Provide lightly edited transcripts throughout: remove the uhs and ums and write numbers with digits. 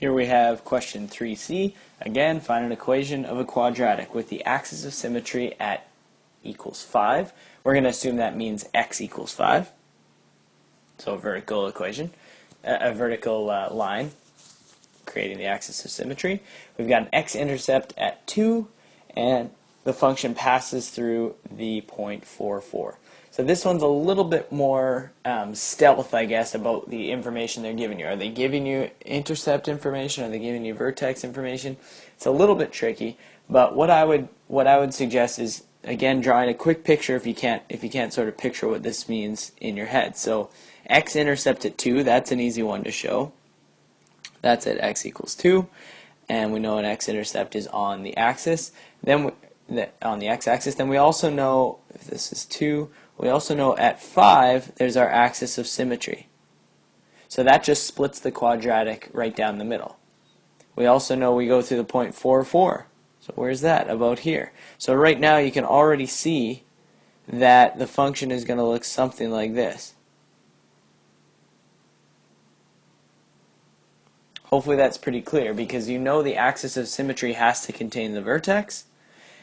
Here we have question 3C. Again, find an equation of a quadratic with the axis of symmetry at equals 5. We're going to assume that means x equals 5. So a vertical equation, a vertical line creating the axis of symmetry. We've got an x-intercept at 2, and the function passes through the point 4, 4. So this one's a little bit more stealth, I guess, about the information they're giving you. Are they giving you intercept information? Are they giving you vertex information? It's a little bit tricky, but what I would suggest is, again, drawing a quick picture if you can't sort of picture what this means in your head. So x-intercept at 2, that's an easy one to show. That's at x equals 2, and we know an x-intercept is on the axis. Then on the x-axis, then we also know, if this is 2, we also know at 5 there's our axis of symmetry. So that just splits the quadratic right down the middle. We also know we go through the point 4, 4. So where's that? About here. So right now you can already see that the function is going to look something like this. Hopefully that's pretty clear, because you know the axis of symmetry has to contain the vertex,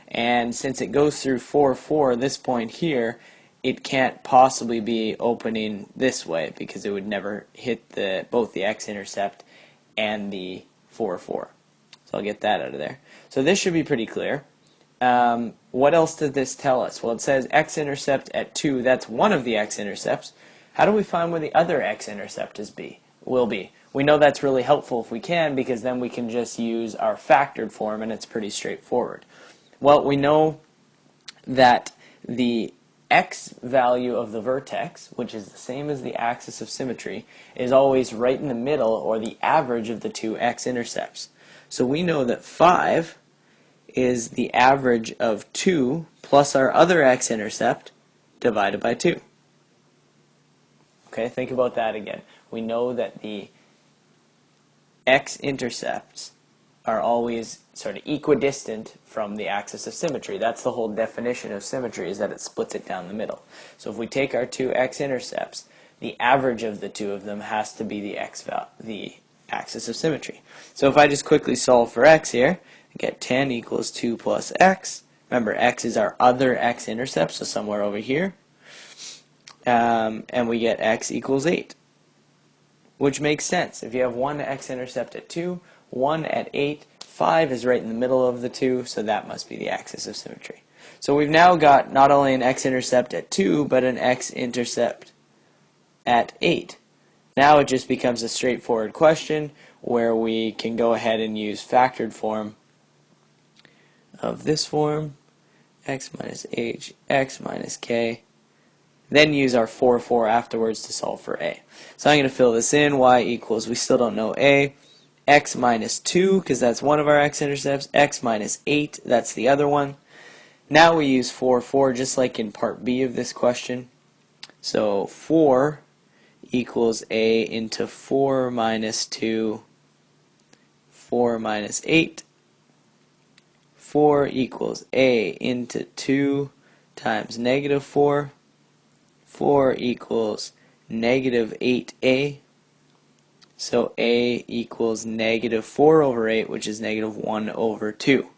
and since it goes through 4, 4, this point here, it can't possibly be opening this way because it would never hit both the x-intercept and the 4, 4. So I'll get that out of there. So this should be pretty clear. What else did this tell us? Well, it says x-intercept at 2, that's one of the x-intercepts. How do we find where the other x-intercept will be? We know that's really helpful if we can, because then we can just use our factored form and it's pretty straightforward. Well, we know that the x value of the vertex, which is the same as the axis of symmetry, is always right in the middle, or the average of the two x-intercepts. So we know that 5 is the average of 2 plus our other x-intercept divided by 2. Okay, think about that again. We know that the x-intercepts are always sort of equidistant from the axis of symmetry. That's the whole definition of symmetry, is that it splits it down the middle. So if we take our two x-intercepts, the average of the two of them has to be the axis of symmetry. So if I just quickly solve for x here, I get 10 equals 2 plus x. Remember, x is our other x-intercept, so somewhere over here. And we get x equals 8, which makes sense. If you have one x-intercept at 2, one at 8, 5 is right in the middle of the two, so that must be the axis of symmetry. So we've now got not only an x-intercept at 2, but an x-intercept at 8. Now it just becomes a straightforward question where we can go ahead and use factored form of this form, x minus h, x minus k, then use our 4, 4 afterwards to solve for a. So I'm going to fill this in. Y equals, we still don't know a, x minus 2, because that's one of our x-intercepts, x minus 8, that's the other one. Now we use 4, 4, just like in part B of this question. So 4 equals a into 4 minus 2, 4 minus 8. 4 equals a into 2 times negative 4. 4 equals negative 8a. So a equals negative 4 over 8, which is negative 1 over 2.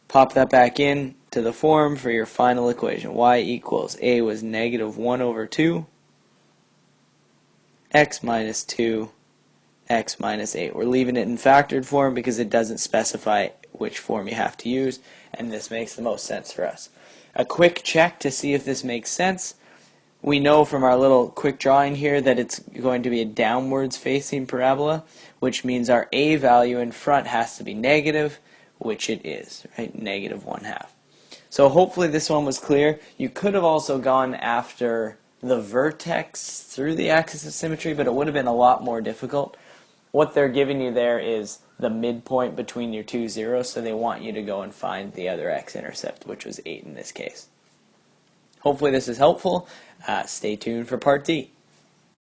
Pop that back in to the form for your final equation. Y equals, a was negative 1 over 2, x minus 2, x minus 8. We're leaving it in factored form because it doesn't specify which form you have to use, and this makes the most sense for us. A quick check to see if this makes sense. We know from our little quick drawing here that it's going to be a downwards facing parabola, which means our a value in front has to be negative, which it is, right? Negative 1/2. So hopefully this one was clear. You could have also gone after the vertex through the axis of symmetry, but it would have been a lot more difficult. What they're giving you there is the midpoint between your two zeros, so they want you to go and find the other x-intercept, which was 8 in this case. Hopefully this is helpful. Stay tuned for part D.